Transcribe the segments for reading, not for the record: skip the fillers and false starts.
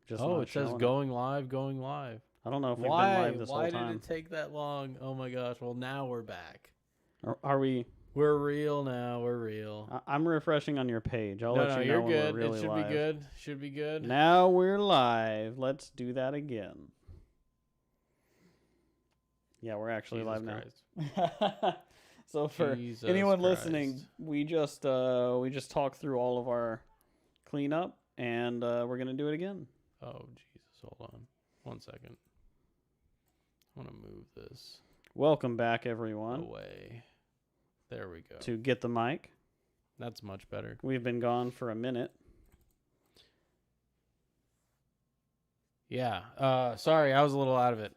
Just Oh, not it says showing going live, going live. I don't know if we've been Why? live this Why whole did time. it take that long? Oh my gosh. Well, now we're back. Are we? We're real now. We're real. I'm refreshing on your page. I'll No, let no, you know you're when good. we're really It should live. be good. Should be good. Now we're live. Let's do that again. Yeah, we're actually Jesus live Christ. now. So for Jesus anyone Christ. listening, we just talked through all of our cleanup, and we're gonna do it again. Oh, Jesus. Hold on. 1 second. I want to move this Welcome back, everyone, away. There we go. to Get the Mic. That's much better. We've been gone for a minute. Yeah. Sorry, I was a little out of it.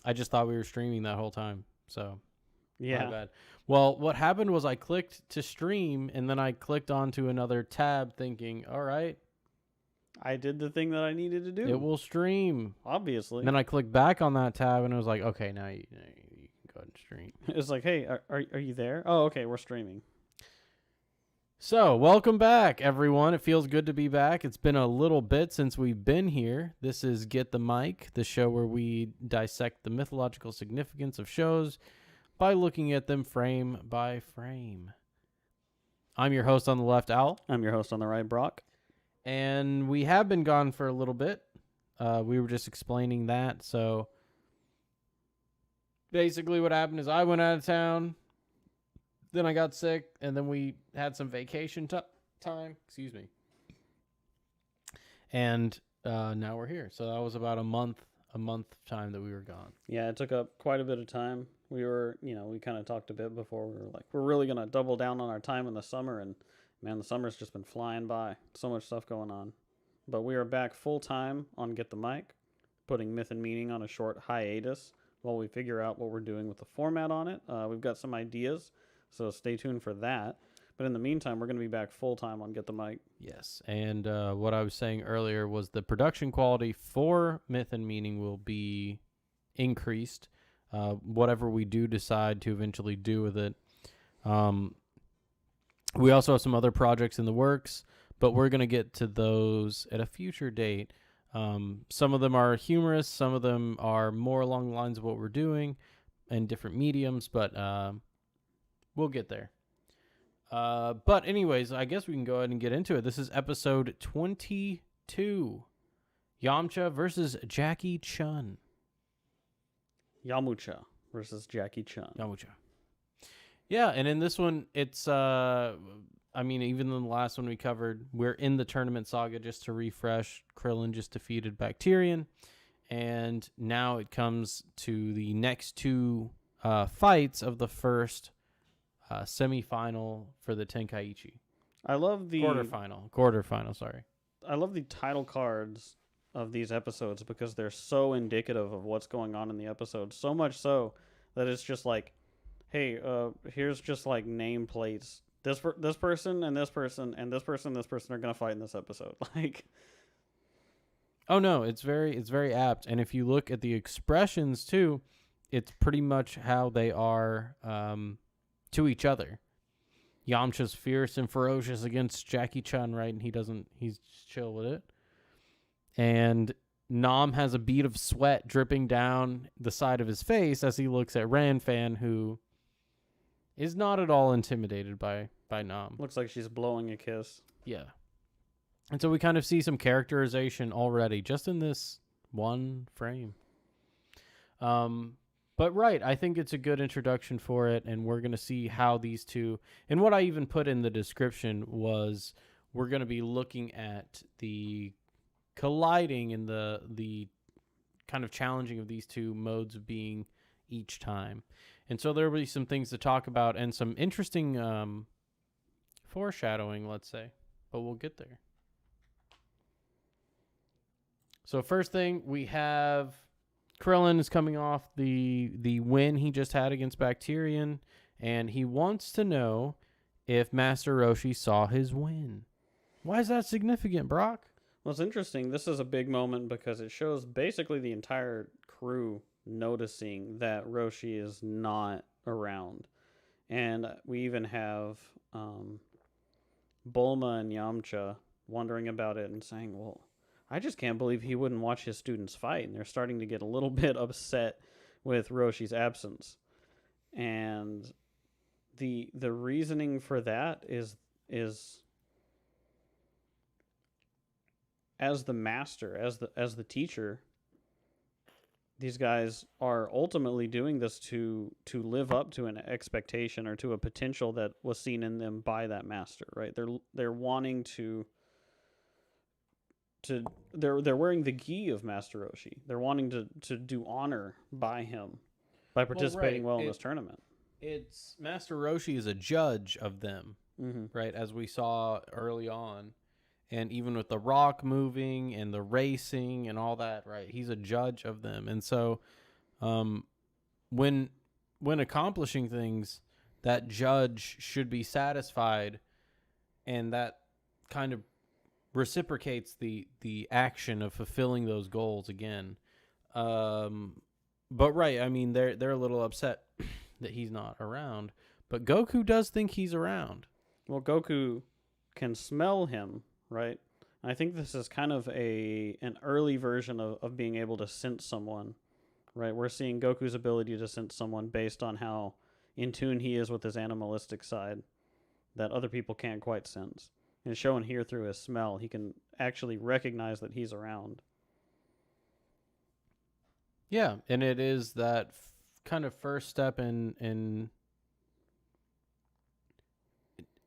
I just thought we were streaming that whole time. So, my Yeah, bad. Well, what happened was I clicked to stream and then I clicked onto another tab thinking, all right, I did the thing that I needed to do. it will stream. Obviously. And then I clicked back on that tab and it was like, okay, now you can go ahead and stream. It's like, hey, are you there? Oh, okay, we're streaming. So, welcome back, everyone. It feels good to be back. It's been a little bit since we've been here. This is Get the Mic, the show where we dissect the mythological significance of shows by looking at them frame by frame. I'm your host on the left, Owl. I'm your host on the right, Brok. And we have been gone for a little bit. We were just explaining that. So, basically what happened is I went out of town. Then I got sick, and then we had some vacation time. Excuse me. And now we're here. So that was about a month time that we were gone. Yeah, it took up quite a bit of time. We were, we kind of talked a bit before. We were like, we're really going to double down on our time in the summer. And, man, the summer's just been flying by. So much stuff going on. But we are back full time on Get the Mic, putting Myth and Meaning on a short hiatus while we figure out what we're doing with the format on it. We've got some ideas. So stay tuned for that. But in the meantime, we're going to be back full-time on Get the Mic. Yes, and what I was saying earlier was the production quality for Myth and Meaning will be increased, whatever we do decide to eventually do with it. We also have some other projects in the works, but we're going to get to those at a future date. Some of them are humorous, some of them are more along the lines of what we're doing in different mediums, but we'll get there. But anyways, I guess we can go ahead and get into it. This is episode 22. Yamcha versus Jackie Chun. Yamucha versus Jackie Chun. Yamucha. Yeah, and in this one, it's, even in the last one we covered, we're in the tournament saga just to refresh. Krillin just defeated Bacterian. And now it comes to the next two fights of the first semifinal for the Tenkaichi. I love the quarterfinal. Sorry. I love the title cards of these episodes because they're so indicative of what's going on in the episode. So much so that it's just like, hey, here's just like nameplates. This person and this person and this person and this person are gonna fight in this episode. Like, oh no, it's very apt. And if you look at the expressions too, it's pretty much how they are. To each other. Yamcha's fierce and ferocious against Jackie Chun, right? And he's just chill with it. And Nam has a bead of sweat dripping down the side of his face as he looks at Ranfan, who is not at all intimidated by Nam. looks like she's blowing a kiss. Yeah. And so we kind of see some characterization already just in this one frame. But right, I think it's a good introduction for it, and we're going to see how these two, and what I even put in the description was we're going to be looking at the colliding and the kind of challenging of these two modes of being each time. And so there will be some things to talk about and some interesting foreshadowing, let's say, but we'll get there. So first thing, we have Krillin is coming off the win he just had against Bacterian, and he wants to know if Master Roshi saw his win. Why is that significant, Brok? Well, it's interesting. This is a big moment because it shows basically the entire crew noticing that Roshi is not around. And we even have Bulma and Yamcha wondering about it and saying, well, I just can't believe he wouldn't watch his students fight. And they're starting to get a little bit upset with Roshi's absence. And the reasoning for that is as the master, as the teacher, these guys are ultimately doing this to live up to an expectation or to a potential that was seen in them by that master, right? They're wanting they're wearing the gi of Master Roshi. They're wanting to do honor by him by participating in this tournament. It's Master Roshi is a judge of them, Mm-hmm. right? As we saw early on. And even with the rock moving and the racing and all that, right? He's a judge of them. And so when accomplishing things, that judge should be satisfied, and that kind of reciprocates the action of fulfilling those goals again. But right, I mean, they're a little upset that he's not around. But Goku does think he's around. Well, Goku can smell him, right? I think this is kind of an early version of being able to sense someone, right? We're seeing Goku's ability to sense someone based on how in tune he is with his animalistic side that other people can't quite sense. And it's shown here through his smell. He can actually recognize that he's around. Yeah, and it is that kind of first step in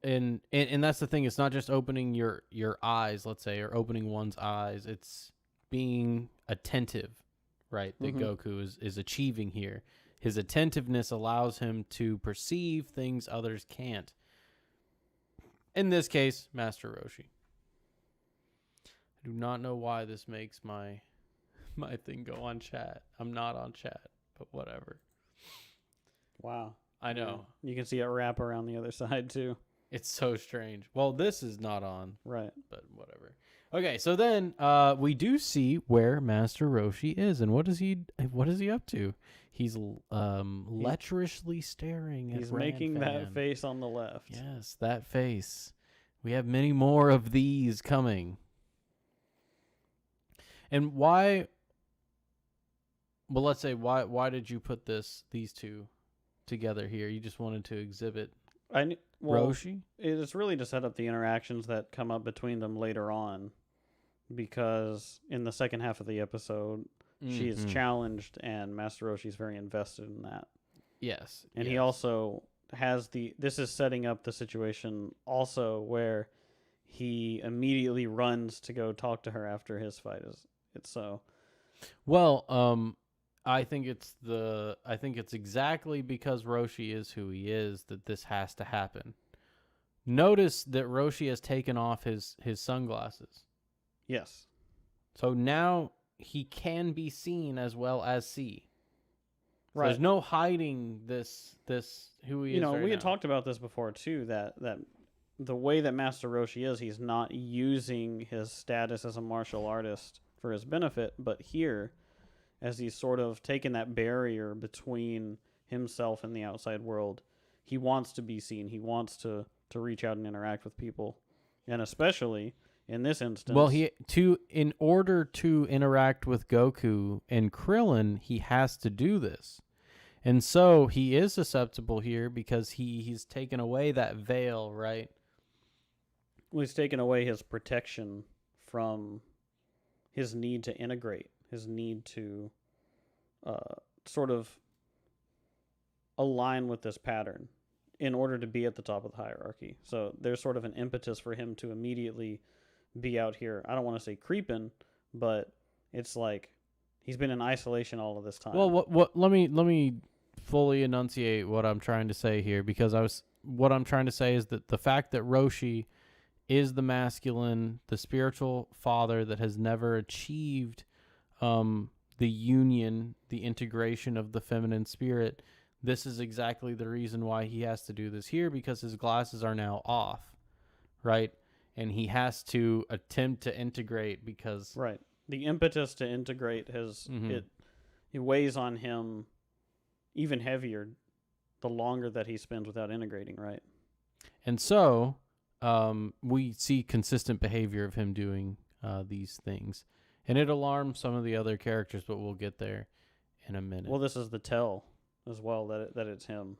that's the thing. It's not just opening your eyes, let's say, or opening one's eyes. It's being attentive, right? That Goku is achieving here. His attentiveness allows him to perceive things others can't. In this case, Master Roshi. I do not know why this makes my thing go on chat. I'm not on chat, but whatever. Wow. I know. Yeah. You can see it wrap around the other side too. It's so strange. Well, this is not on. Right. But whatever. Okay, so then we do see where Master Roshi is, and what is he up to? He's lecherously staring at He's making Ranfan. that face on the left. Yes, that face. We have many more of these coming. And why? Well, let's say why did you put these two together here? You just wanted to exhibit Roshi? It's really to set up the interactions that come up between them later on, because in the second half of the episode, she is challenged, and Master Roshi is very invested in that. Yes. And he also has this is setting up the situation also where he immediately runs to go talk to her after his fight. It's so. Well, I think it's exactly because Roshi is who he is that this has to happen. Notice that Roshi has taken off his sunglasses. Yes. So now he can be seen as well as see. So right. There's no hiding this who he is. We had talked about this before too, that the way that Master Roshi is, he's not using his status as a martial artist for his benefit, but here, as he's sort of taken that barrier between himself and the outside world, he wants to be seen. He wants to reach out and interact with people. And especially in this instance. Well, in order to interact with Goku and Krillin, he has to do this. And so he is susceptible here because he's taken away that veil, right? Well, he's taken away his protection from his need to integrate, his need to sort of align with this pattern in order to be at the top of the hierarchy. So there's sort of an impetus for him to immediately be out here. I don't want to say creeping, but it's like he's been in isolation all of this time. Well, let me fully enunciate what I'm trying to say here, because what I'm trying to say is that the fact that Roshi is the masculine, the spiritual father that has never achieved the union, the integration of the feminine spirit, this is exactly the reason why he has to do this here, because his glasses are now off, right? And he has to attempt to integrate because... Right. The impetus to integrate it weighs on him even heavier the longer that he spends without integrating, right? And so we see consistent behavior of him doing these things. And it alarms some of the other characters, but we'll get there in a minute. Well, this is the tell as well that it's him.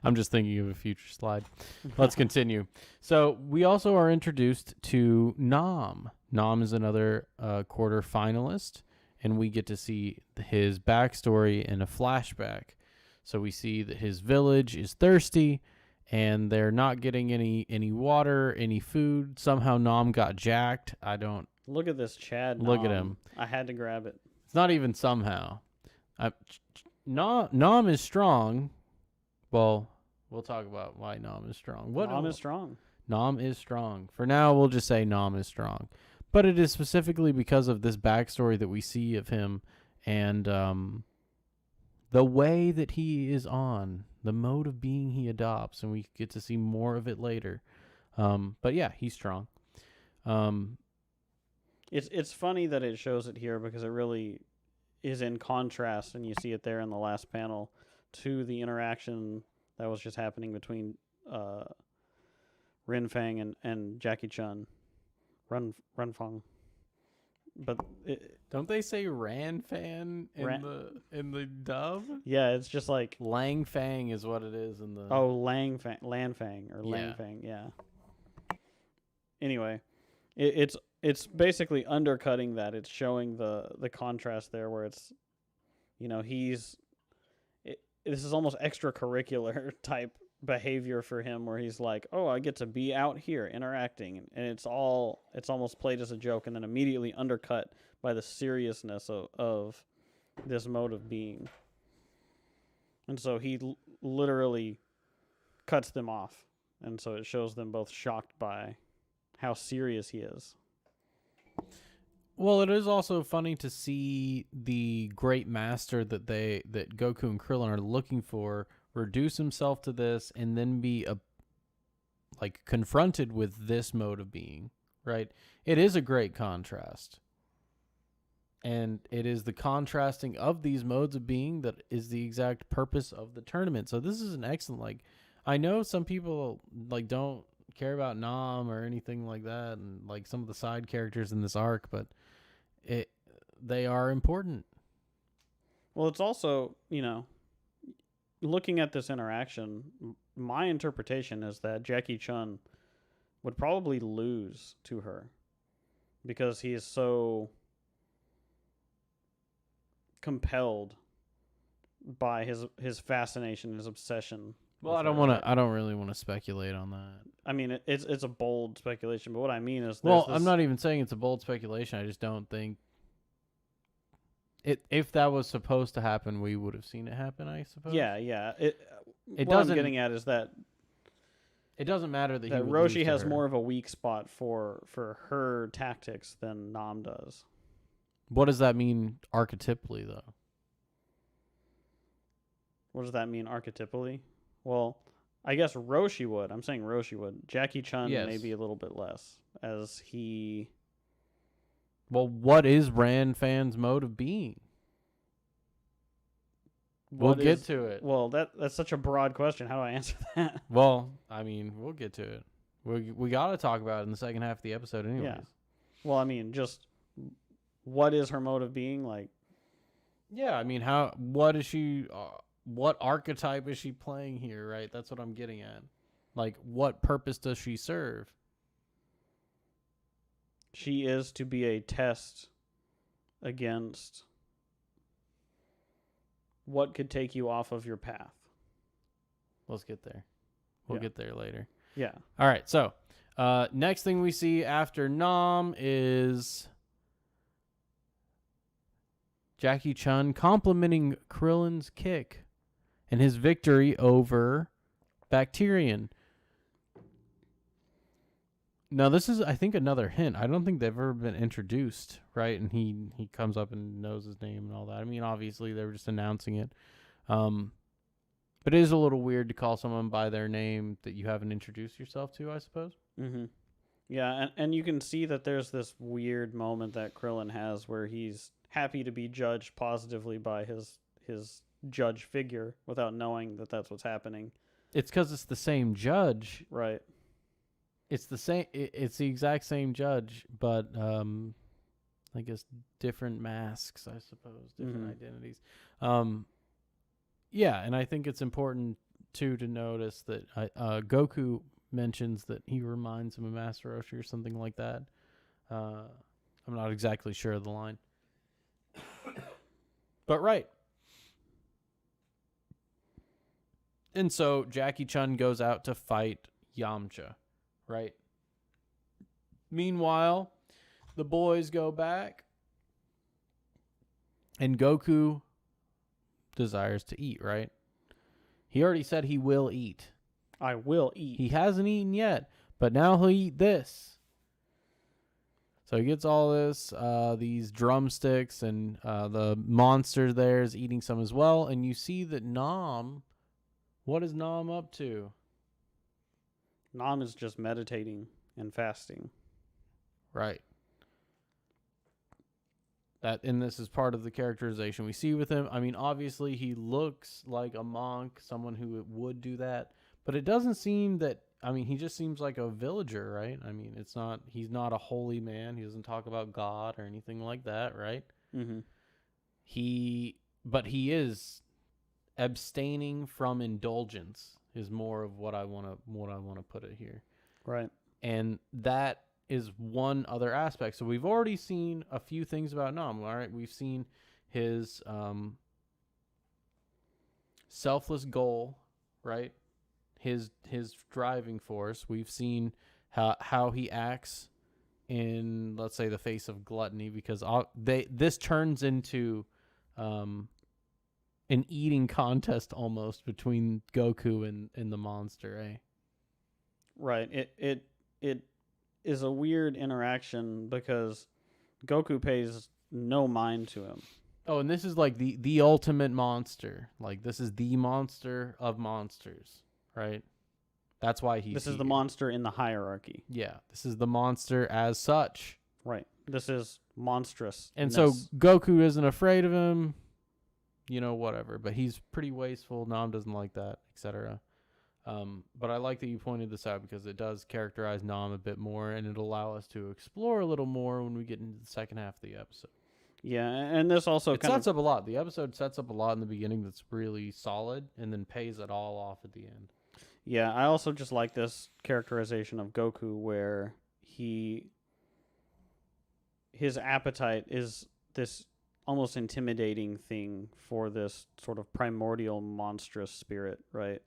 I'm just thinking of a future slide. Let's continue. So we also are introduced to Nam. Nam is another quarter finalist, and we get to see his backstory in a flashback. So we see that his village is thirsty, and they're not getting any water, any food. Somehow Nam got jacked. I don't... Look at this Chad. Look Nam. at him. I had to grab it. It's not even somehow. Nam is strong. Well, we'll talk about why Nam is strong. Nam is strong. Nam is strong. For now, we'll just say Nam is strong. But it is specifically because of this backstory that we see of him and the way that he is on, the mode of being he adopts, and we get to see more of it later. But yeah, he's strong. It's funny that it shows it here because it really is in contrast, and you see it there in the last panel, to the interaction that was just happening between Ranfan and Jackie Chun. Ranfan. But don't they say Ranfan in the dub? Yeah, it's just like Lang Fang is what it is in the... Oh, Lanfang or Yeah. Langfang, yeah. Anyway, it's basically undercutting that. It's showing the contrast there where it's, this is almost extracurricular type behavior for him where he's like, oh, I get to be out here interacting, and it's almost played as a joke and then immediately undercut by the seriousness of this mode of being. And so he literally cuts them off, and so it shows them both shocked by how serious he is. Well, it is also funny to see the great master that Goku and Krillin are looking for reduce himself to this and then be confronted with this mode of being, right? It is a great contrast. And it is the contrasting of these modes of being that is the exact purpose of the tournament. So this is an excellent, I know some people don't care about Nam or anything like that and some of the side characters in this arc, but they are important. Well, it's also, looking at this interaction, my interpretation is that Jackie Chun would probably lose to her because he is so compelled by his fascination, his obsession. Well, I don't really want to speculate on that. I mean, it's a bold speculation, but what I mean is, I'm not even saying it's a bold speculation. I just don't think if that was supposed to happen, we would have seen it happen, I suppose. Yeah. What I'm getting at is that it doesn't matter that Roshi has more of a weak spot for her tactics than Nam does. What does that mean archetypally, though? What does that mean archetypally? Well, I guess Roshi would. I'm saying Roshi would. Jackie Chun maybe a little bit less, as he... Well, what is Ranfan's mode of being? We'll get to it. Well, that's such a broad question. How do I answer that? Well, I mean, we'll get to it. We got to talk about it in the second half of the episode anyways. Yeah. Well, I mean, just what is her mode of being like? Yeah, I mean, what is she... what archetype is she playing here, right? That's what I'm getting at. What purpose does she serve? She is to be a test against what could take you off of your path. Let's get there. We'll get there later. Yeah. All right, so next thing we see after Nam is Jackie Chun complimenting Krillin's kick and his victory over Bacterian. Now, this is, I think, another hint. I don't think they've ever been introduced, right? And he comes up and knows his name and all that. I mean, obviously, they were just announcing it. But it is a little weird to call someone by their name that you haven't introduced yourself to, I suppose. Mm-hmm. Yeah, and you can see that there's this weird moment that Krillin has where he's happy to be judged positively by his judge figure without knowing that that's what's happening. It's because it's the same judge. Right. it's the same. It's the exact same judge, but I guess different masks. I suppose different identities. Yeah, and I think it's important too to notice that Goku mentions that he reminds him of Master Roshi or something like that. I'm not exactly sure of the line, but right. And so Jackie Chun goes out to fight Yamcha, right? Meanwhile, the boys go back, and Goku desires to eat, right? He already said he will eat. I will eat. He hasn't eaten yet, but now he'll eat this. So he gets all this, these drumsticks, and the monster there is eating some as well. And you see that Nam, what is Nam up to? Nam is just meditating and fasting. Right. And this is part of the characterization we see with him. I mean, obviously he looks like a monk, someone who would do that, but it doesn't seem that. I mean, he just seems like a villager, right? I mean, he's not a holy man. He doesn't talk about God or anything like that, right? Mm-hmm. But he is abstaining from indulgence is more of what I want to put it here. Right. And that is one other aspect. So we've already seen a few things about Nam, all right? We've seen his selfless goal, right? His driving force. We've seen how he acts in, let's say, the face of gluttony, because this turns into an eating contest almost between Goku and the monster, eh? Right. It is a weird interaction because Goku pays no mind to him. Oh, and this is like the ultimate monster. Like, this is the monster of monsters. Right? That's why he's This is here. the monster in the hierarchy. Yeah, this is the monster as such. Right. This is monstrous. And so Goku isn't afraid of him, whatever. But he's pretty wasteful. Nam doesn't like that, etc. But I like that you pointed this out because it does characterize Nam a bit more, and it'll allow us to explore a little more when we get into the second half of the episode. Yeah, and this also sets up a lot. The episode sets up a lot in the beginning that's really solid, and then pays it all off at the end. Yeah, I also just like this characterization of Goku where his appetite is this almost intimidating thing for this sort of primordial monstrous spirit, right?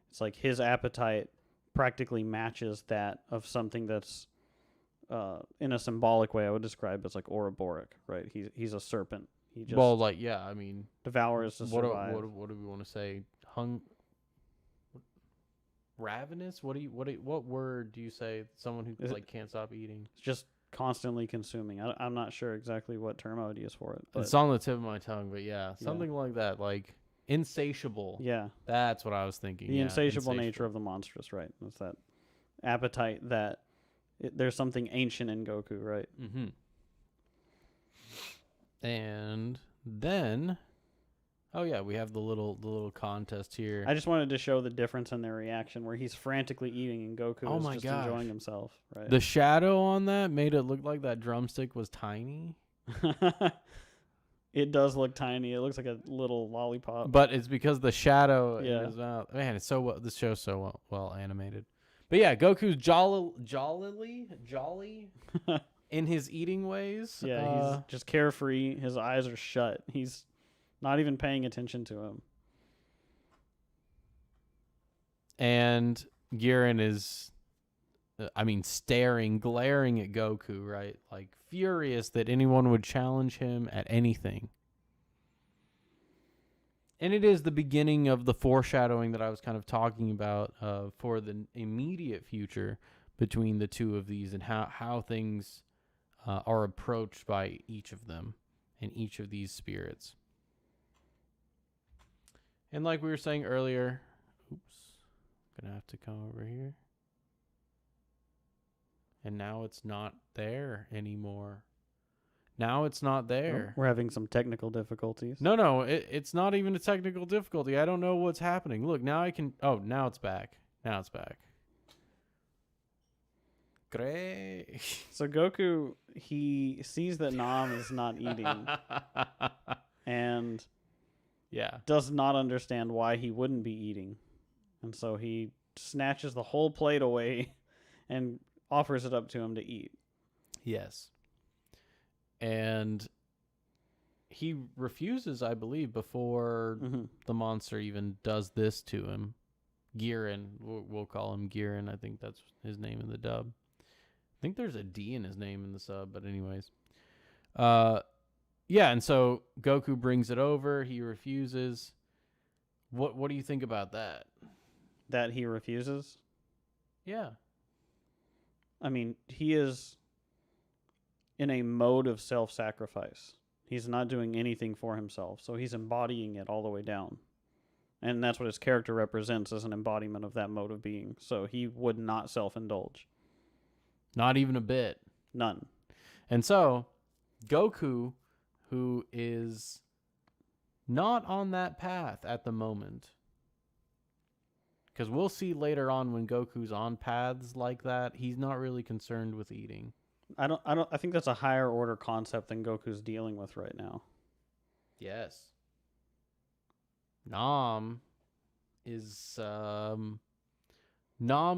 It's like his appetite practically matches that of something that's in a symbolic way I would describe as like Ouroboros, right? He's a serpent. He just devours to survive. What do we want to say? Ravenous? What word do you say? Someone who can't stop eating. It's just constantly consuming. I'm not sure exactly what term I would use for it. But it's on the tip of my tongue, but yeah, something like that, like insatiable. Yeah, that's what I was thinking. The insatiable nature of the monstrous, right? It's that appetite that there's something ancient in Goku, right? Mm-hmm. And then, we have the little contest here. I just wanted to show the difference in their reaction, where he's frantically eating and Goku is just enjoying himself. Right. The shadow on that made it look like that drumstick was tiny. It does look tiny. It looks like a little lollipop. But it's because the shadow in his mouth. Man, it's this show's so well animated. But yeah, Goku's jolly in his eating ways. Yeah, he's just carefree. His eyes are shut. He's not even paying attention to him. And Giran is, glaring at Goku, right? Like furious that anyone would challenge him at anything. And it is the beginning of the foreshadowing that I was kind of talking about for the immediate future between the two of these and how things are approached by each of them and each of these spirits. And like we were saying earlier, I'm going to have to come over here. And now it's not there anymore. Now it's not there. We're having some technical difficulties. No, it's not even a technical difficulty. I don't know what's happening. Look, now I can... Oh, now it's back. Now it's back. Great. So Goku, he sees that Nam is not eating and Yeah. does not understand why he wouldn't be eating. And so he snatches the whole plate away and offers it up to him to eat. Yes. And he refuses, I believe, before the monster even does this to him. Giran, we'll call him Giran. I think that's his name in the dub. I think there's a D in his name in the sub, but anyways. Yeah, and so Goku brings it over. He refuses. What do you think about that? That he refuses? Yeah. I mean, he is in a mode of self-sacrifice. He's not doing anything for himself, so he's embodying it all the way down. And that's what his character represents as an embodiment of that mode of being. So he would not self-indulge. Not even a bit. None. And so Goku, who is not on that path at the moment, because we'll see later on when Goku's on paths like that, he's not really concerned with eating. I think that's a higher order concept than Goku's dealing with right now. Yes. Nam's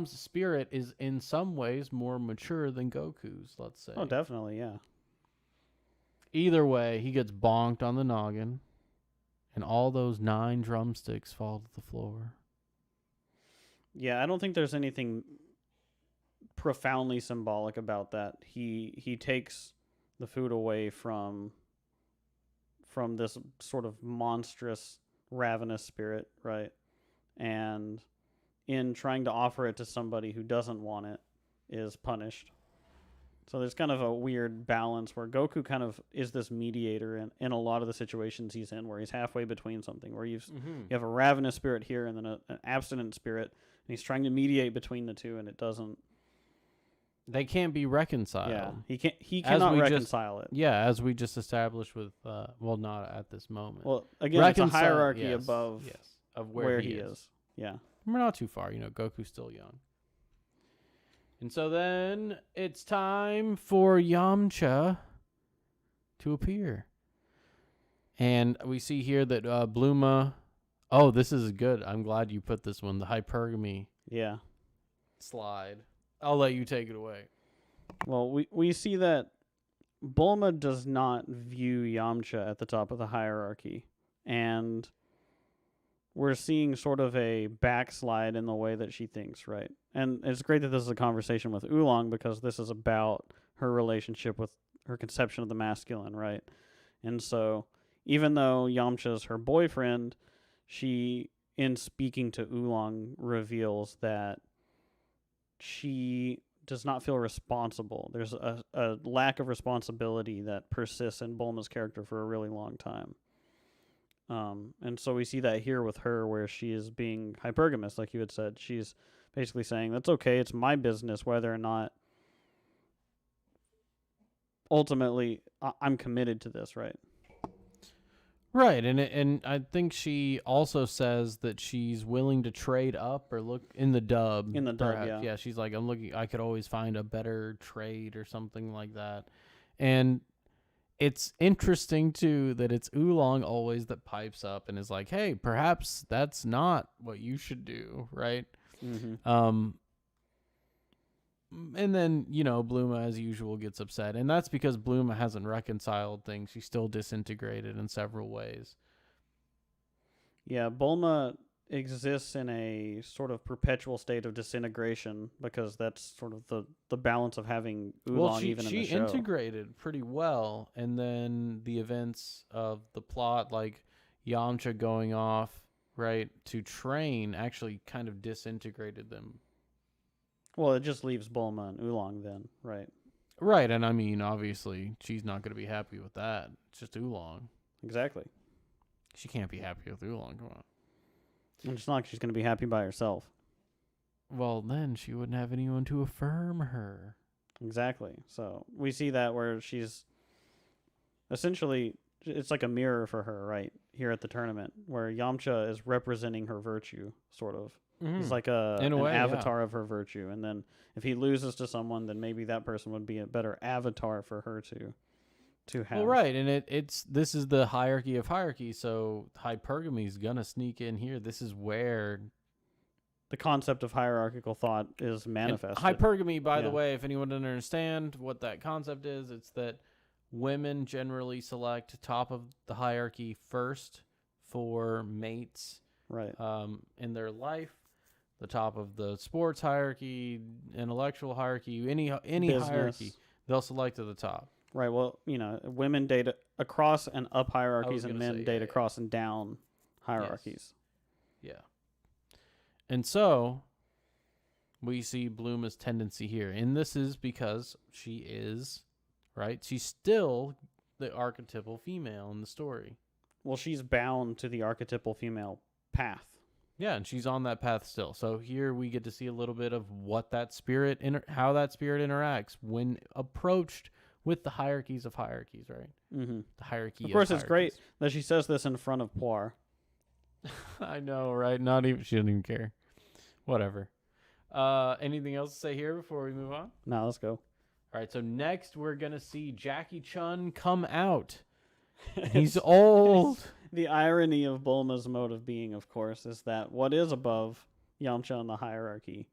spirit is in some ways more mature than Goku's, let's say. Oh, definitely, yeah. Either way, he gets bonked on the noggin, and all those 9 drumsticks fall to the floor. Yeah, I don't think there's anything profoundly symbolic about that. He takes the food away from this sort of monstrous, ravenous spirit, right? And in trying to offer it to somebody who doesn't want it, is punished. So there's kind of a weird balance where Goku kind of is this mediator in a lot of the situations he's in, where he's halfway between something, where you have a ravenous spirit here and then an abstinent spirit, and he's trying to mediate between the two, and it doesn't. They can't be reconciled. Yeah, he cannot reconcile it. Yeah, as we just established with, well, not at this moment. Well, again, it's a hierarchy above of where he is. Yeah. We're not too far. Goku's still young. And so then it's time for Yamcha to appear. And we see here that Bluma... Oh, this is good. I'm glad you put this one. The hypergamy slide. I'll let you take it away. Well, we see that Bulma does not view Yamcha at the top of the hierarchy. And we're seeing sort of a backslide in the way that she thinks, right? And it's great that this is a conversation with Oolong, because this is about her relationship with her conception of the masculine, right? And so even though Yamcha's her boyfriend, she, in speaking to Oolong, reveals that she does not feel responsible. There's a lack of responsibility that persists in Bulma's character for a really long time. And so we see that here with her, where she is being hypergamous, like you had said. She's basically saying, that's okay, it's my business whether or not ultimately I'm committed to this, right? Right, and I think she also says that she's willing to trade up or look in the dub. In the dub, perhaps. Yeah, she's like, I could always find a better trade or something like that. And it's interesting, too, that it's Oolong always that pipes up and is like, hey, perhaps that's not what you should do, right? Mm-hmm. And then, Bluma, as usual, gets upset. And that's because Bluma hasn't reconciled things. She's still disintegrated in several ways. Yeah, Bulma exists in a sort of perpetual state of disintegration, because that's sort of the balance of having Oolong even in the show. She integrated pretty well. And then the events of the plot, like Yamcha going off, right, to train, actually kind of disintegrated them. Well, it just leaves Bulma and Oolong then, right? Right, and I mean, obviously, she's not going to be happy with that. It's just Oolong. Exactly. She can't be happy with Oolong, come on. And it's not like she's going to be happy by herself. Well, then she wouldn't have anyone to affirm her. Exactly. So we see that where she's essentially, it's like a mirror for her, right, here at the tournament, where Yamcha is representing her virtue, sort of. He's Mhm. like In a an way, yeah. avatar of her virtue. And then if he loses to someone, then maybe that person would be a better avatar for her to have. Well, right, and this is the hierarchy of hierarchy, so hypergamy is gonna sneak in here. This is where The concept of hierarchical thought is and manifested. hypergamy. By the Yeah. way, if anyone doesn't understand what that concept is, it's that women generally select top of the hierarchy first for mates Right. in their life. The top of the sports hierarchy, intellectual hierarchy, any Business. hierarchy, they'll select to the top. Right. Well, women date across and up hierarchies, and gonna men say, date yeah. across and down hierarchies. Yeah. And so we see Blooma's tendency here. And this is because she is, right? She's still the archetypal female in the story. Well, she's bound to the archetypal female path. Yeah, and she's on that path still. So here we get to see a little bit of what that spirit, how that spirit interacts when approached with the hierarchies of hierarchies, right? Mm-hmm. The hierarchy. Of course, it's great hierarchies. that she says this in front of Poir. I know, right? Not even she doesn't even care. Whatever. Anything else to say here before we move on? Now let's go. All right. So next we're gonna see Jackie Chun come out. He's old. The irony of Bulma's mode of being, of course, is that what is above Yamcha in the hierarchy,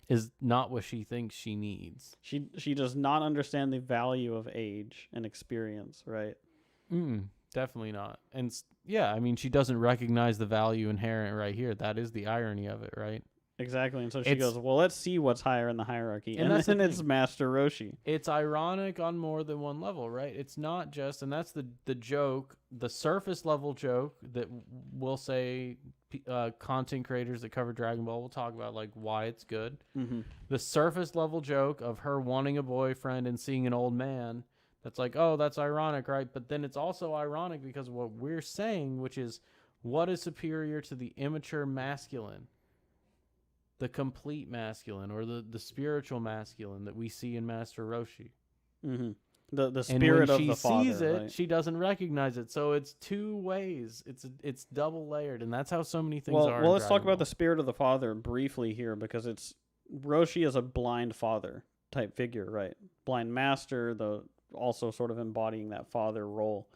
Is not what she thinks she needs. she does not understand the value of age and experience, right? Definitely not. And yeah, I mean, she doesn't recognize the value inherent right here. That is the irony of it, right? Exactly. And so she It's- goes, well, let's see what's higher in the hierarchy. And And that's the then it's thing. Master Roshi. It's ironic on more than one level, right? It's not just, and that's the joke, the surface level joke that we'll say content creators that cover Dragon Ball will talk about, like why it's good. Mm-hmm. The surface level joke of her wanting a boyfriend and seeing an old man, that's like, oh, that's ironic, right? But then it's also ironic because of what we're saying, which is what is superior to the immature masculine? The complete masculine, or the spiritual masculine that we see in Master Roshi. Mm-hmm. The And spirit when of she the father. sees it, right? she doesn't recognize it. So it's two ways. It's double layered, and that's how so many things Well, are. well, in let's talk Dragon about the Ball. spirit of the father briefly here, because it's Roshi is a blind father type figure, right? Blind master, also sort of embodying that father role.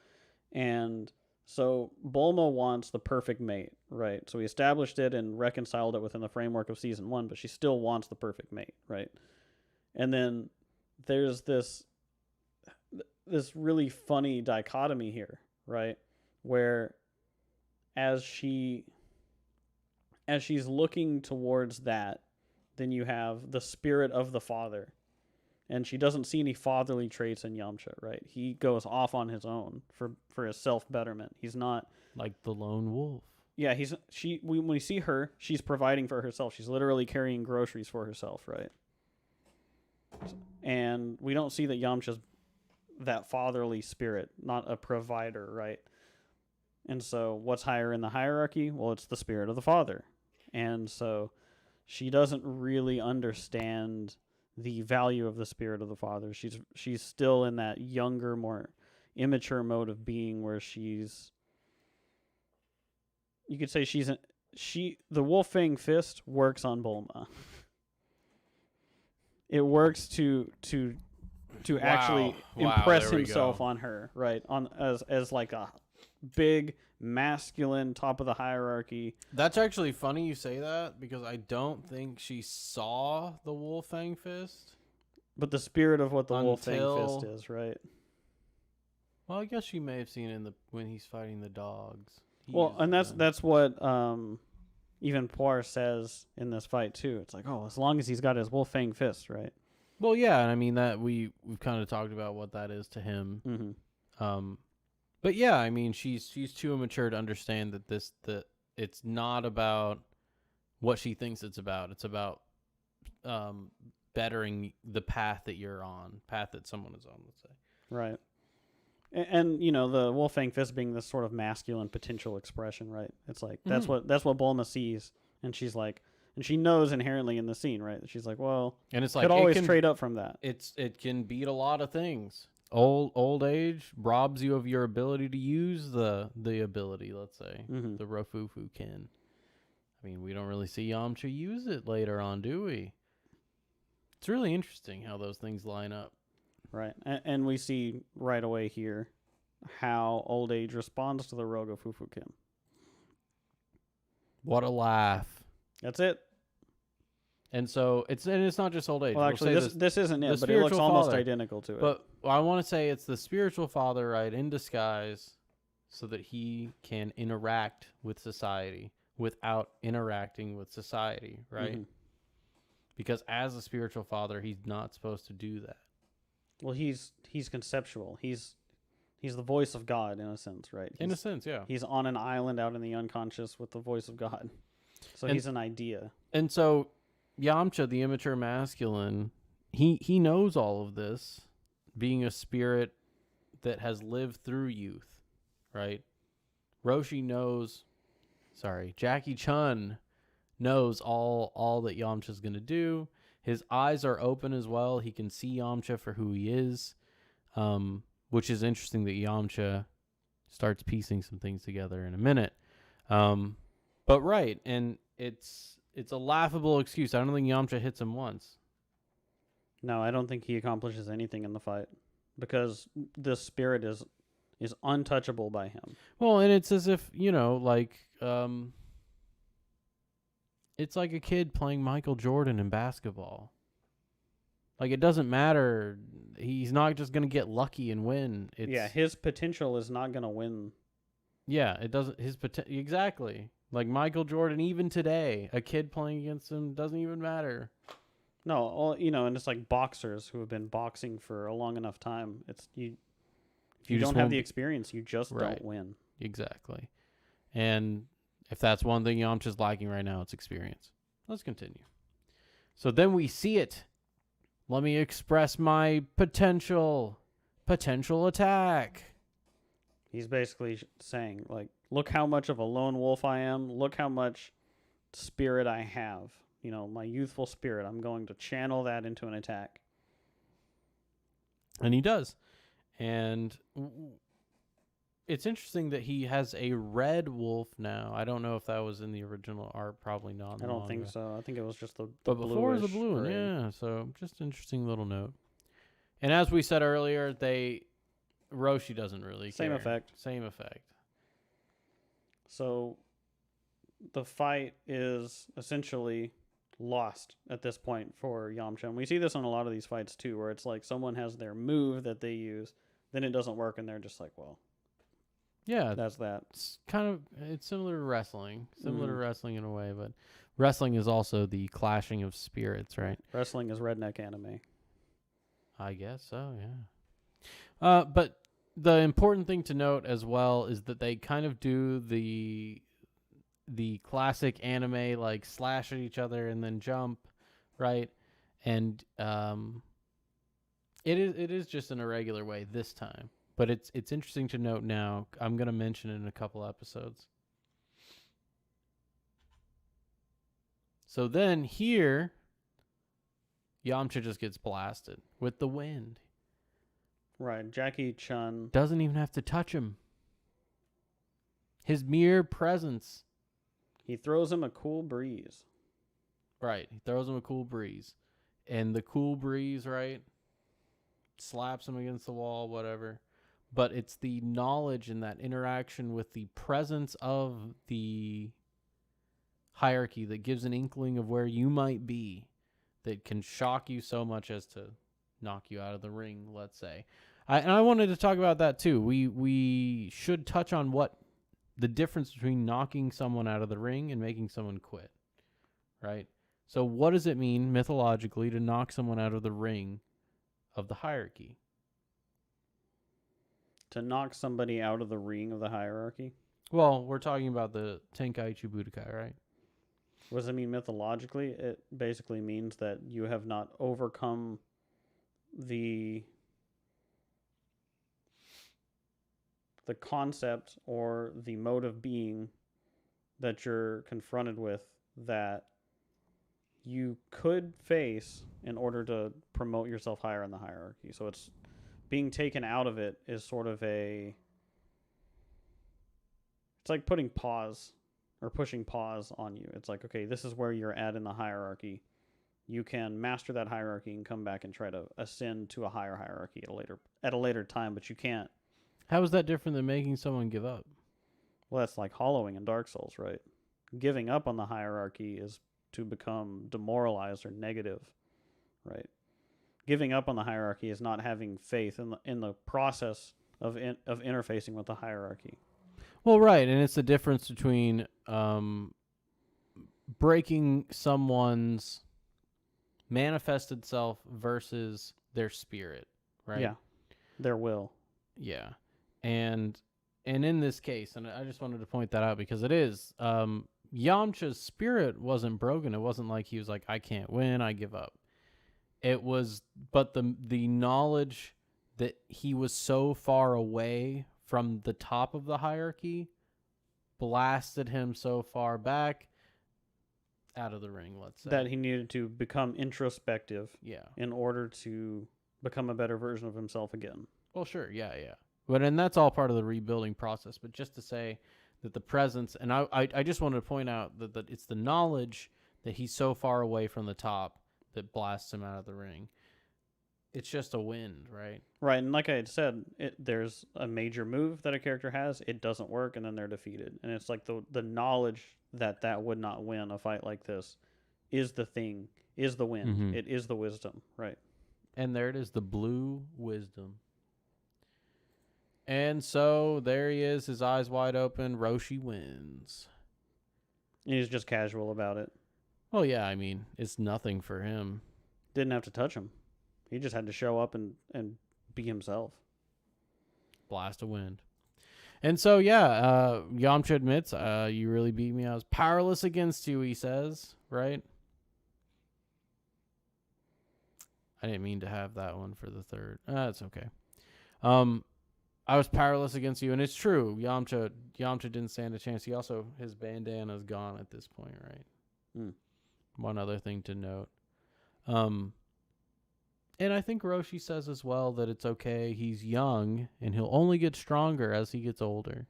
And so Bulma wants the perfect mate, right? So we established it and reconciled it within the framework of season 1, but she still wants the perfect mate, right? And then there's this really funny dichotomy here, right? Where as she's looking towards that, then you have the spirit of the father. And she doesn't see any fatherly traits in Yamcha, right? He goes off on his own for his self-betterment. He's not Like the lone wolf. Yeah, when we see her, she's providing for herself. She's literally carrying groceries for herself, right? And we don't see that Yamcha's that fatherly spirit, not a provider, right? And so what's higher in the hierarchy? Well, it's the spirit of the father. And so she doesn't really understand the value of the spirit of the father. She's still in that younger, more immature mode of being where you could say the Wolf Fang Fist works on Bulma. It works to actually impress there we himself go. on her, right? As like a big masculine top of the hierarchy. That's actually funny you say that, because I don't think she saw the Wolf Fang Fist. But the spirit of what the Wolf Fang Until- Fist is, right? Well, I guess she may have seen it when he's fighting the dogs. He Well, uses and them. that's what even Poir says in this fight too. It's like, oh, as long as he's got his Wolf Fang Fist, right? Well, yeah, and I mean that we've kind of talked about what that is to him. Mm-hmm. But yeah, I mean she's too immature to understand that it's not about what she thinks it's about. It's about bettering the path that you're on, path that someone is on, let's say. Right. And the Wolf Fang Fist being this sort of masculine potential expression, right? It's like that's what Bulma sees, and she's like, and she knows inherently in the scene, right? She's like, well, And it's like could always trade up from that. It can beat a lot of things. Old age robs you of your ability to use the ability, let's say. Mm-hmm. The Rofufu kin. I mean, we don't really see Yamcha use it later on, do we? It's really interesting how those things line up. Right. And we see right away here how Old Age responds to the Roga Fufukin. What a laugh. That's it. And so it's not just Old Age. Well, actually, this isn't it, but it looks almost identical to it. But I want to say it's the spiritual father, right, in disguise, so that he can interact with society without interacting with society, right? Mm-hmm. Because as a spiritual father, he's not supposed to do that. Well, he's conceptual. He's the voice of God in a sense, right? In a sense, yeah. He's on an island out in the unconscious with the voice of God. So he's an idea. And so Yamcha, the immature masculine, he knows all of this, being a spirit that has lived through youth, right? Jackie Chun knows all that Yamcha's going to do. His eyes are open as well. He can see Yamcha for who he is, which is interesting that Yamcha starts piecing some things together in a minute. But right, and it's a laughable excuse. I don't think Yamcha hits him once. No, I don't think he accomplishes anything in the fight because this spirit is untouchable by him. Well, and it's as if, it's like a kid playing Michael Jordan in basketball. Like, it doesn't matter. He's not just going to get lucky and win. His potential is not going to win. Yeah, it doesn't. Exactly. Like Michael Jordan, even today, a kid playing against him doesn't even matter. No, and it's like boxers who have been boxing for a long enough time. If you don't have the experience, you just don't win. Exactly. And if that's one thing Yamcha's lacking right now, it's experience. Let's continue. So then we see it. Let me express my potential attack. He's basically saying, like, look how much of a lone wolf I am. Look how much spirit I have. My youthful spirit. I'm going to channel that into an attack. And he does. And it's interesting that he has a red wolf now. I don't know if that was in the original art. Probably not. I don't think so. I think it was just the But before it was the blue one, yeah. So just interesting little note. And as we said earlier, Roshi doesn't really Same care. effect. Same effect. So the fight is essentially lost at this point for Yamcha. And we see this on a lot of these fights too, where it's like someone has their move that they use, then it doesn't work, and they're just like, well, yeah, that's that. It's similar to wrestling. Similar to wrestling in a way, but wrestling is also the clashing of spirits, right? Wrestling is redneck anime. I guess so, yeah. But the important thing to note as well is that they kind of do the classic anime, like slash at each other and then jump, right? And it is just in a regular way this time. But it's interesting to note now. I'm going to mention it in a couple episodes. So then here, Yamcha just gets blasted with the wind. Right. Jackie Chun doesn't even have to touch him. His mere presence. He throws him a cool breeze. Right. He throws him a cool breeze. And the cool breeze, right, slaps him against the wall, whatever. But it's the knowledge and that interaction with the presence of the hierarchy that gives an inkling of where you might be that can shock you so much as to knock you out of the ring, let's say. I wanted to talk about that too. We should touch on what the difference between knocking someone out of the ring and making someone quit, right? So what does it mean mythologically to knock someone out of the ring of the hierarchy? To knock somebody out of the ring of the hierarchy? Well, we're talking about the Tenkaichi Budokai, right? What does it mean mythologically? It basically means that you have not overcome the concept or the mode of being that you're confronted with that you could face in order to promote yourself higher in the hierarchy. So it's being taken out of it is sort of it's like putting pause or pushing pause on you. It's like, okay, this is where you're at in the hierarchy. You can master that hierarchy and come back and try to ascend to a higher hierarchy at a later time, but you can't. How is that different than making someone give up? Well, that's like hollowing in Dark Souls, right? Giving up on the hierarchy is to become demoralized or negative, right? Giving up on the hierarchy is not having faith in the process of interfacing with the hierarchy. Well, right, and it's the difference between breaking someone's manifested self versus their spirit, right? Yeah, their will. Yeah, and in this case, and I just wanted to point that out because it is Yamcha's spirit wasn't broken. It wasn't like he was like, I can't win, I give up. It was, but the knowledge that he was so far away from the top of the hierarchy blasted him so far back out of the ring, let's say. That he needed to become introspective Yeah. in order to become a better version of himself again. Well, sure, yeah. But and that's all part of the rebuilding process. But just to say that the presence, and I just wanted to point out that it's the knowledge that he's so far away from the top that blasts him out of the ring. It's just a wind, right? Right, and like I had said, there's a major move that a character has, it doesn't work, and then they're defeated. And it's like the knowledge that would not win a fight like this is the thing, is the wind. Mm-hmm. It is the wisdom, right? And there it is, the blue wisdom. And so there he is, his eyes wide open. Roshi wins. And he's just casual about it. Well, yeah, I mean, it's nothing for him. Didn't have to touch him. He just had to show up and be himself. Blast of wind. And so, yeah, Yamcha admits, you really beat me. I was powerless against you, he says, right? I didn't mean to have that one for the third. That's okay. I was powerless against you, and it's true. Yamcha didn't stand a chance. He also, his bandana's gone at this point, right? Mm. One other thing to note. And I think Roshi says as well that it's okay. He's young, and he'll only get stronger as he gets older.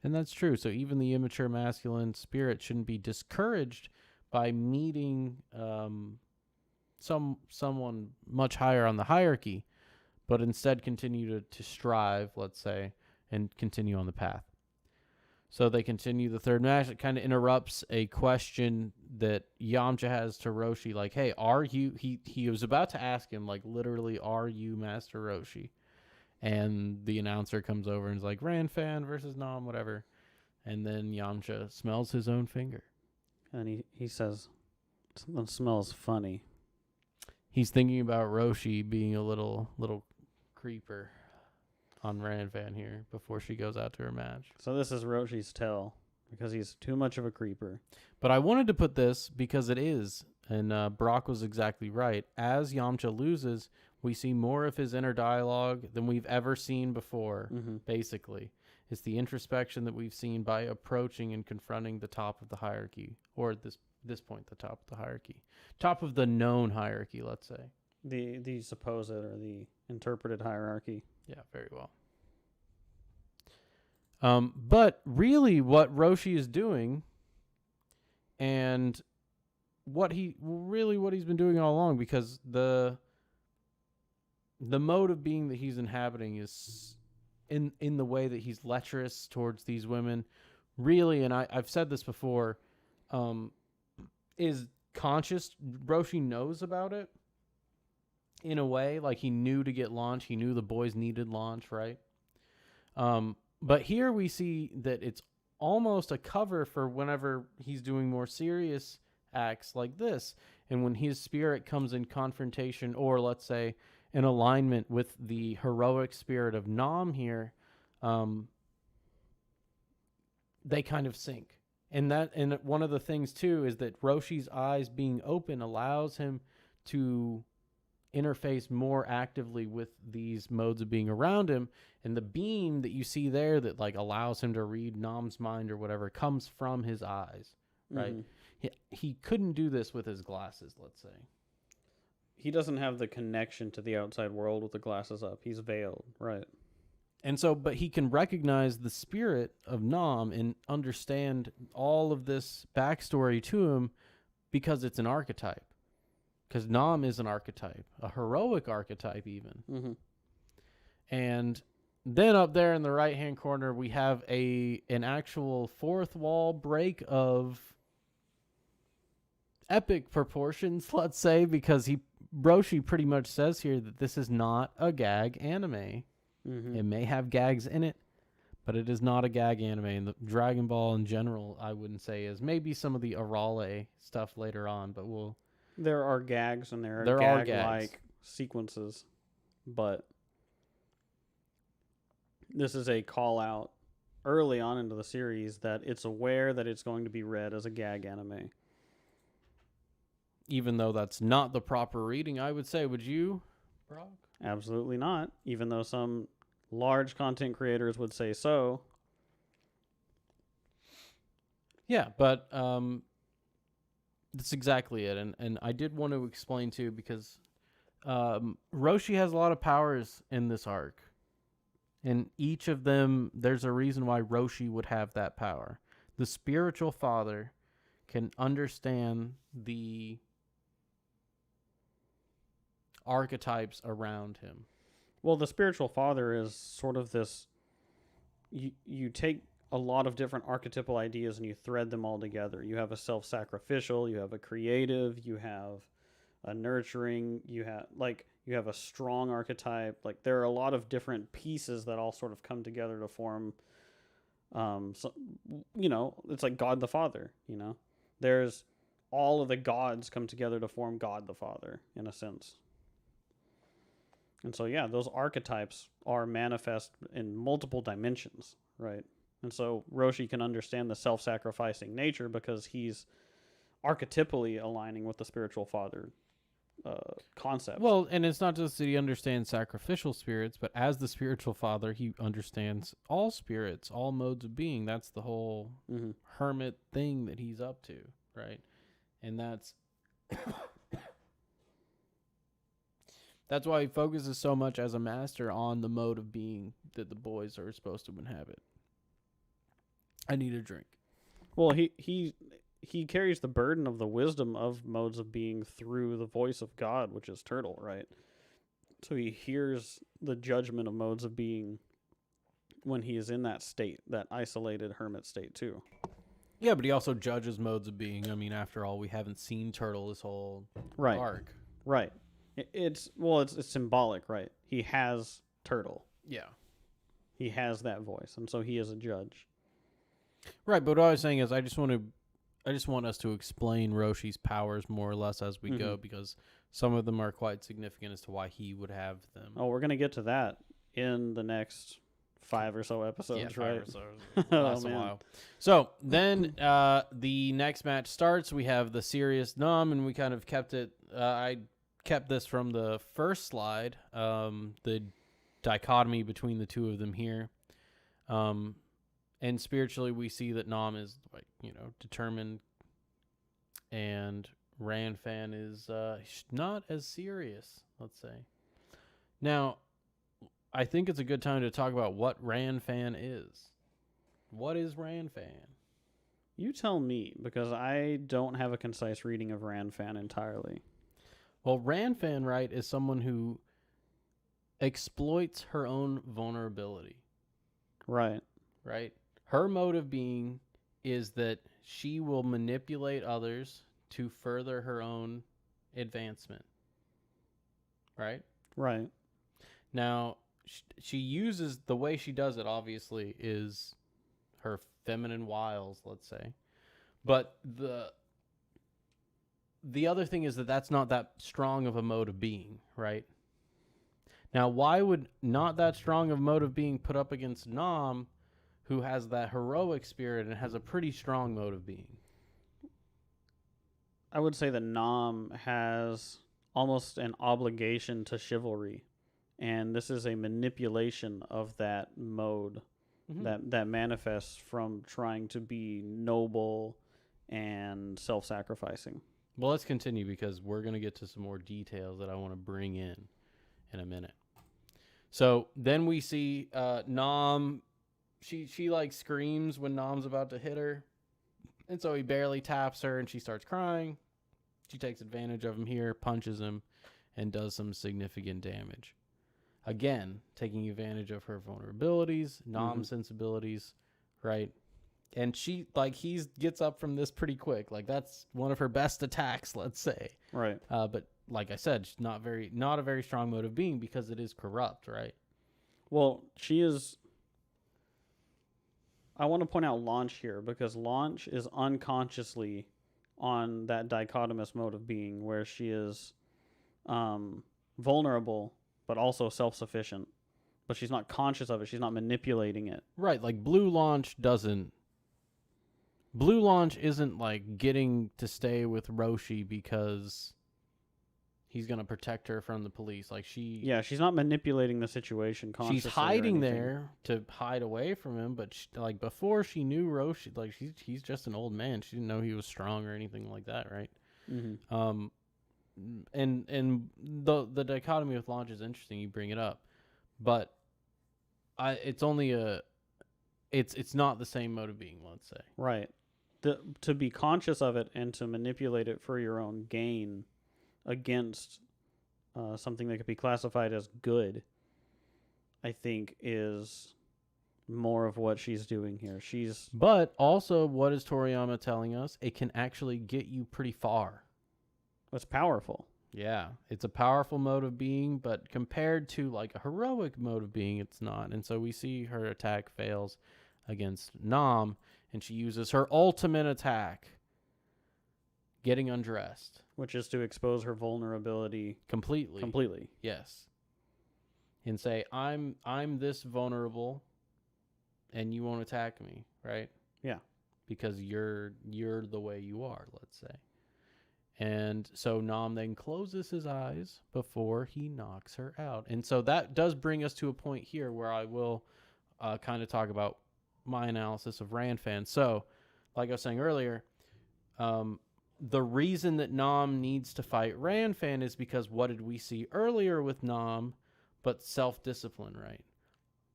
And that's true. So even the immature masculine spirit shouldn't be discouraged by meeting someone much higher on the hierarchy, but instead continue to strive, let's say, and continue on the path. So they continue the third match. It kind of interrupts a question that Yamcha has to Roshi, like, hey, are you, he was about to ask him, like, literally, are you Master Roshi? And the announcer comes over and is like, Ranfan versus Nam, whatever. And then Yamcha smells his own finger. And he says, something smells funny. He's thinking about Roshi being a little creeper on Ranfan here before she goes out to her match. So this is Roshi's tell, because he's too much of a creeper. But I wanted to put this because it is, and Brok was exactly right. As Yamcha loses, we see more of his inner dialogue than we've ever seen before, basically. It's the introspection that we've seen by approaching and confronting the top of the hierarchy, or at this point, the top of the hierarchy. Top of the known hierarchy, let's say. The supposed or the interpreted hierarchy. Yeah, very well. But really what Roshi is doing, and what he's been doing all along, because the mode of being that he's inhabiting is in the way that he's lecherous towards these women, really, and I've said this before, is conscious. Roshi knows about it. In a way, like he knew to get launch. He knew the boys needed launch, right? But here we see that it's almost a cover for whenever he's doing more serious acts like this. And when his spirit comes in confrontation, or let's say in alignment with the heroic spirit of Nam here, they kind of sync. And one of the things too is that Roshi's eyes being open allows him to interface more actively with these modes of being around him, and the beam that you see there that like allows him to read Nam's mind or whatever comes from his eyes, right? He couldn't do this with his glasses, let's say. He doesn't have the connection to the outside world with the glasses up. He's veiled, right? And so, but he can recognize the spirit of Nam and understand all of this backstory to him because it's an archetype. Because Nam is an archetype, a heroic archetype even. Mm-hmm. And then up there in the right-hand corner, we have an actual fourth wall break of epic proportions, let's say, because Roshi pretty much says here that this is not a gag anime. Mm-hmm. It may have gags in it, but it is not a gag anime. And the Dragon Ball in general, I wouldn't say is. Maybe some of the Arale stuff later on, but There are gags and there are gag-like sequences, but this is a call-out early on into the series that it's aware that it's going to be read as a gag anime. Even though that's not the proper reading, I would say. Would you, Brock? Absolutely not, even though some large content creators would say so. Yeah, but that's exactly it. And I did want to explain too, because Roshi has a lot of powers in this arc. And each of them, there's a reason why Roshi would have that power. The spiritual father can understand the archetypes around him. Well, the spiritual father is sort of this, you take a lot of different archetypal ideas and you thread them all together. You have a self-sacrificial, you have a creative, you have a nurturing, you have a strong archetype. Like, there are a lot of different pieces that all sort of come together to form, it's like God the Father, There's all of the gods come together to form God the Father, in a sense. And so, yeah, those archetypes are manifest in multiple dimensions, right? And so Roshi can understand the self-sacrificing nature because he's archetypally aligning with the spiritual father concept. Well, and it's not just that he understands sacrificial spirits, but as the spiritual father, he understands all spirits, all modes of being. That's the whole hermit thing that he's up to, right? And that's why he focuses so much as a master on the mode of being that the boys are supposed to inhabit. I need a drink. Well, he carries the burden of the wisdom of modes of being through the voice of God, which is Turtle, right? So he hears the judgment of modes of being when he is in that state, that isolated hermit state too. Yeah, but he also judges modes of being. I mean, after all, we haven't seen Turtle this whole arc. Right. It's symbolic, right? He has Turtle. Yeah. He has that voice, and so he is a judge. Right, but what I was saying is I just want us to explain Roshi's powers more or less as we go, because some of them are quite significant as to why he would have them. Oh, we're going to get to that in the next 5 or so episodes, right? 5 or so. Lasts a while. So then the next match starts. We have the serious Nam, and we kind of kept it. I kept this from the first slide, the dichotomy between the two of them here. And spiritually, we see that Nam is, determined, and Ranfan is not as serious, let's say. Now, I think it's a good time to talk about what Ranfan is. What is Ranfan? You tell me, because I don't have a concise reading of Ranfan entirely. Well, Ranfan, right, is someone who exploits her own vulnerability. Right. Right? Her mode of being is that she will manipulate others to further her own advancement. Right? Right. Now, she uses, the way she does it, obviously, is her feminine wiles, let's say. But the other thing is that that's not that strong of a mode of being, right? Now, why would not that strong of a mode of being put up against Nam, who has that heroic spirit and has a pretty strong mode of being? I would say that Nam has almost an obligation to chivalry, and this is a manipulation of that mode that manifests from trying to be noble and self-sacrificing. Well, let's continue, because we're going to get to some more details that I want to bring in a minute. So then we see Nam. She like screams when Nam's about to hit her, and so he barely taps her, and she starts crying. She takes advantage of him here, punches him, and does some significant damage. Again, taking advantage of her vulnerabilities, Nam's sensibilities, right? And he gets up from this pretty quick. Like, that's one of her best attacks, let's say. Right. But like I said, she's not a very strong mode of being because it is corrupt, right? Well, she is. I want to point out Launch here because Launch is unconsciously on that dichotomous mode of being where she is vulnerable but also self-sufficient. But she's not conscious of it. She's not manipulating it. Right. Like Blue Launch isn't like getting to stay with Roshi because he's going to protect her from the police. Like she's not manipulating the situation consciously. She's hiding there to hide away from him, but like before she knew Roshi, like he's just an old man. She didn't know he was strong or anything like that, right? Mm-hmm. And the dichotomy with Launch is interesting. You bring it up, but it's not the same mode of being, let's say. Right. To be conscious of it and to manipulate it for your own gain against something that could be classified as good, I think is more of what she's doing here. But also, what is Toriyama telling us? It can actually get you pretty far. It's powerful. Yeah, it's a powerful mode of being, but compared to like a heroic mode of being, it's not. And so we see her attack fails against Nam, and she uses her ultimate attack, getting undressed. Which is to expose her vulnerability completely. Yes. And say, I'm this vulnerable, and you won't attack me, right? Yeah. Because you're the way you are, let's say. And so Nam then closes his eyes before he knocks her out. And so that does bring us to a point here where I will kind of talk about my analysis of Ranfan. So, like I was saying earlier, the reason that Nam needs to fight Ranfan is because what did we see earlier with Nam? But self-discipline, right?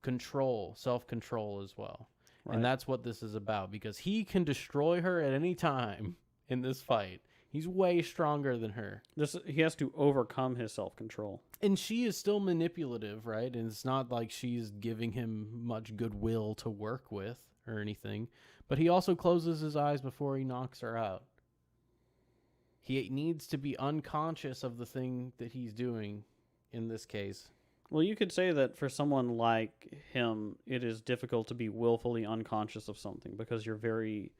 Control, self-control as well. Right. And that's what this is about, because he can destroy her at any time in this fight. He's way stronger than her. He has to overcome his self-control. And she is still manipulative, right? And it's not like she's giving him much goodwill to work with or anything. But he also closes his eyes before he knocks her out. He needs to be unconscious of the thing that he's doing in this case. Well, you could say that for someone like him, it is difficult to be willfully unconscious of something because you're very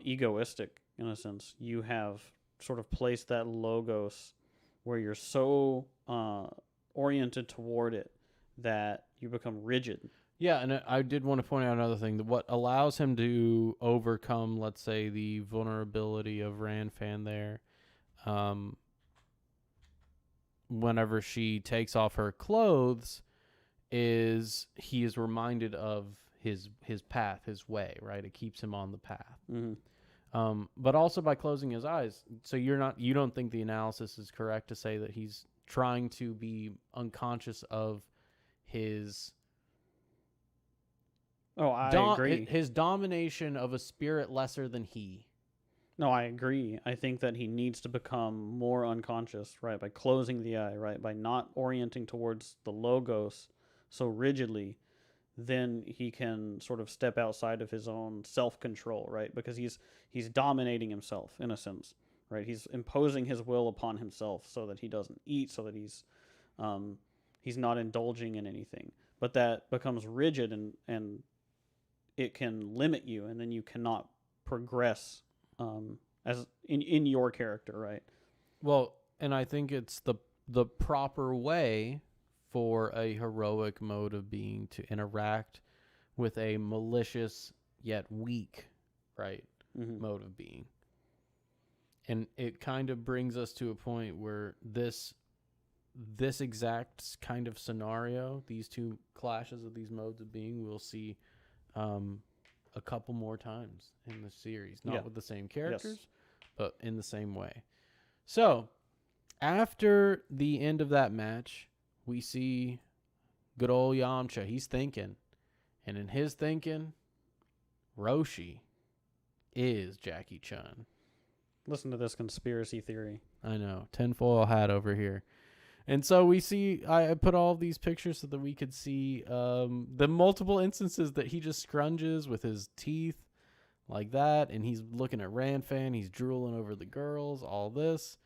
egoistic. In a sense, you have sort of placed that logos where you're so oriented toward it that you become rigid. Yeah, and I did want to point out another thing. That what allows him to overcome, let's say, the vulnerability of Ranfan there, whenever she takes off her clothes, is he is reminded of his path, his way, right? It keeps him on the path. Mm-hmm. But also by closing his eyes. So you don't think the analysis is correct to say that he's trying to be unconscious of his I agree. His domination of a spirit lesser than he. No, I agree. I think that he needs to become more unconscious, right? By closing the eye, right? By not orienting towards the logos so rigidly, then he can sort of step outside of his own self-control, right? Because he's dominating himself in a sense, right? He's imposing his will upon himself so that he doesn't eat, so that he's not indulging in anything. But that becomes rigid and it can limit you, and then you cannot progress as in your character, right? Well, and I think it's the proper way for a heroic mode of being to interact with a malicious yet weak, right, mode of being. And it kind of brings us to a point where this exact kind of scenario, these two clashes of these modes of being, we'll see a couple more times in the series. Not with the same characters, but in the same way. So, after the end of that match, we see good old Yamcha, he's thinking. And in his thinking, Roshi is Jackie Chun. Listen to this conspiracy theory. I know. Tinfoil hat over here. And so we see, I put all of these pictures so that we could see the multiple instances that he just scrunches with his teeth like that. And he's looking at Ranfan. He's drooling over the girls, all this.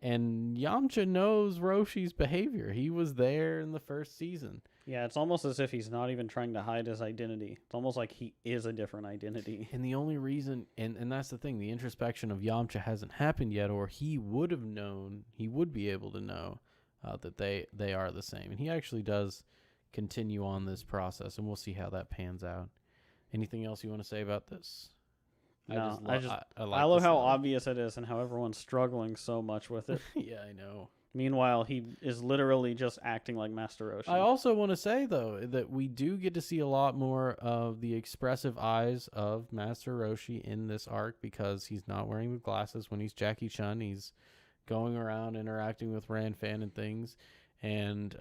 And Yamcha knows Roshi's behavior. He was there in the first season. Yeah, it's almost as if he's not even trying to hide his identity. It's almost like he is a different identity. And the only reason, and that's the thing, the introspection of Yamcha hasn't happened yet, or he would have known, he would be able to know that they are the same. And he actually does continue on this process, and we'll see how that pans out. Anything else you want to say about this? No, I love how obvious it is and how everyone's struggling so much with it. Yeah, I know. Meanwhile, he is literally just acting like Master Roshi. I also want to say, though, that we do get to see a lot more of the expressive eyes of Master Roshi in this arc because he's not wearing the glasses when he's Jackie Chun. He's going around interacting with Ranfan and things. And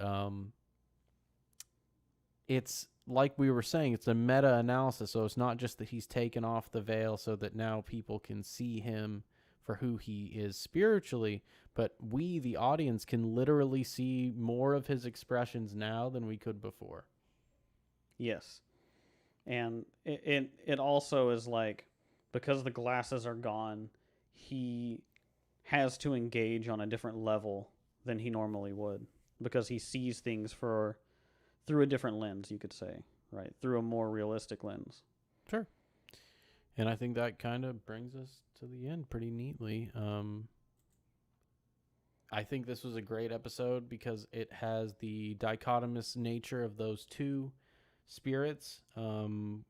it's like we were saying, it's a meta-analysis. So it's not just that he's taken off the veil so that now people can see him for who he is spiritually, but we, the audience, can literally see more of his expressions now than we could before. Yes. And it also is like, because the glasses are gone, he has to engage on a different level than he normally would, because he sees things through a different lens, you could say, right? Through a more realistic lens. Sure. And I think that kind of brings us to the end pretty neatly. I think this was a great episode because it has the dichotomous nature of those two spirits, Yamcha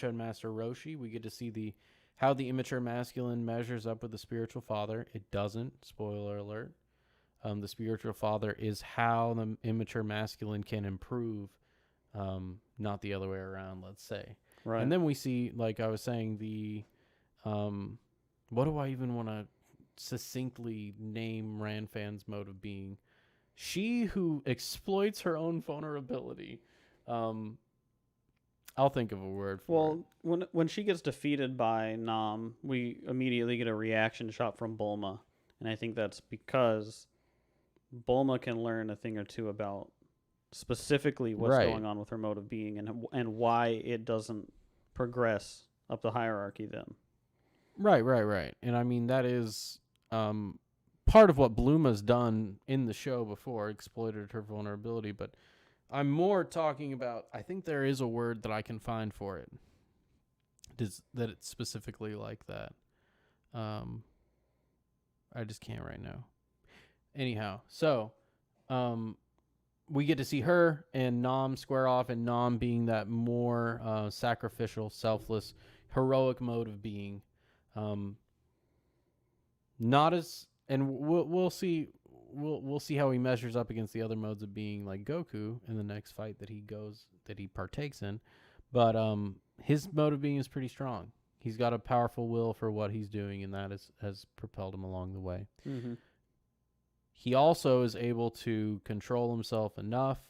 and Master Roshi. We get to see how the immature masculine measures up with the spiritual father. It doesn't, spoiler alert. The spiritual father is how the immature masculine can improve, not the other way around, let's say. Right. And then we see, like I was saying, what do I even want to succinctly name Ranfan's mode of being? She who exploits her own vulnerability. I'll think of a word for it. Well, when she gets defeated by Nam, we immediately get a reaction shot from Bulma. And I think that's because Bulma can learn a thing or two about specifically what's going on with her mode of being and why it doesn't progress up the hierarchy then. Right. And I mean, that is part of what Bluma's done in the show before, exploited her vulnerability. But I'm more talking about, I think there is a word that I can find for it. That it's specifically like that. I just can't right now. Anyhow, so we get to see her and Nam square off, and Nam being that more sacrificial, selfless, heroic mode of being. Not as, and we'll see how he measures up against the other modes of being, like Goku in the next fight that he partakes in. But his mode of being is pretty strong. He's got a powerful will for what he's doing, and that has propelled him along the way. Mm-hmm. He also is able to control himself enough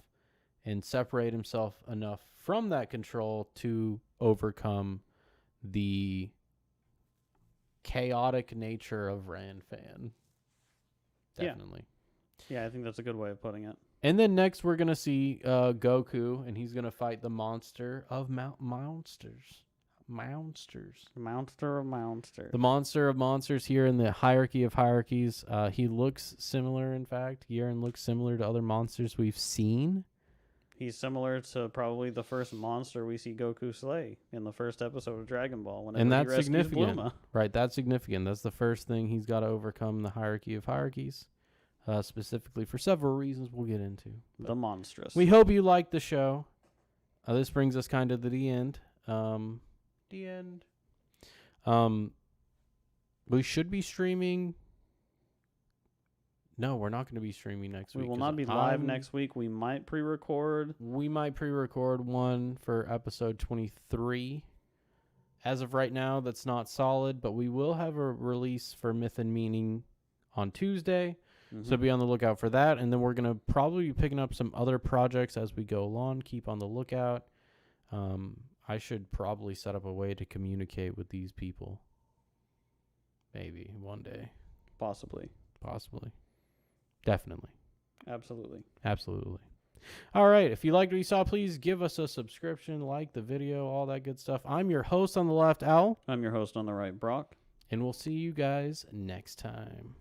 and separate himself enough from that control to overcome the chaotic nature of Ranfan. Definitely. Yeah, I think that's a good way of putting it. And then next we're going to see Goku, and he's going to fight the monster of monsters. Monster of monsters. The monster of monsters here in the hierarchy of hierarchies. He looks similar, in fact. Jiren looks similar to other monsters we've seen. He's similar to probably the first monster we see Goku slay in the first episode of Dragon Ball. And that's he significant. Bulma. Right, that's significant. That's the first thing he's got to overcome, the hierarchy of hierarchies. Specifically for several reasons we'll get into. The monstrous. We hope you liked the show. This brings us kind of to the end. The end. We should be streaming. No, we're not going to be streaming next week. We will not be live next week. We might pre-record. We might pre-record one for episode 23. As of right now, that's not solid, but we will have a release for Myth and Meaning on Tuesday. So be on the lookout for that. And then we're going to probably be picking up some other projects as we go along. Keep on the lookout. I should probably set up a way to communicate with these people. Maybe one day. Possibly. Definitely. Absolutely. All right. If you liked what you saw, please give us a subscription, like the video, all that good stuff. I'm your host on the left, Owl. I'm your host on the right, Brok. And we'll see you guys next time.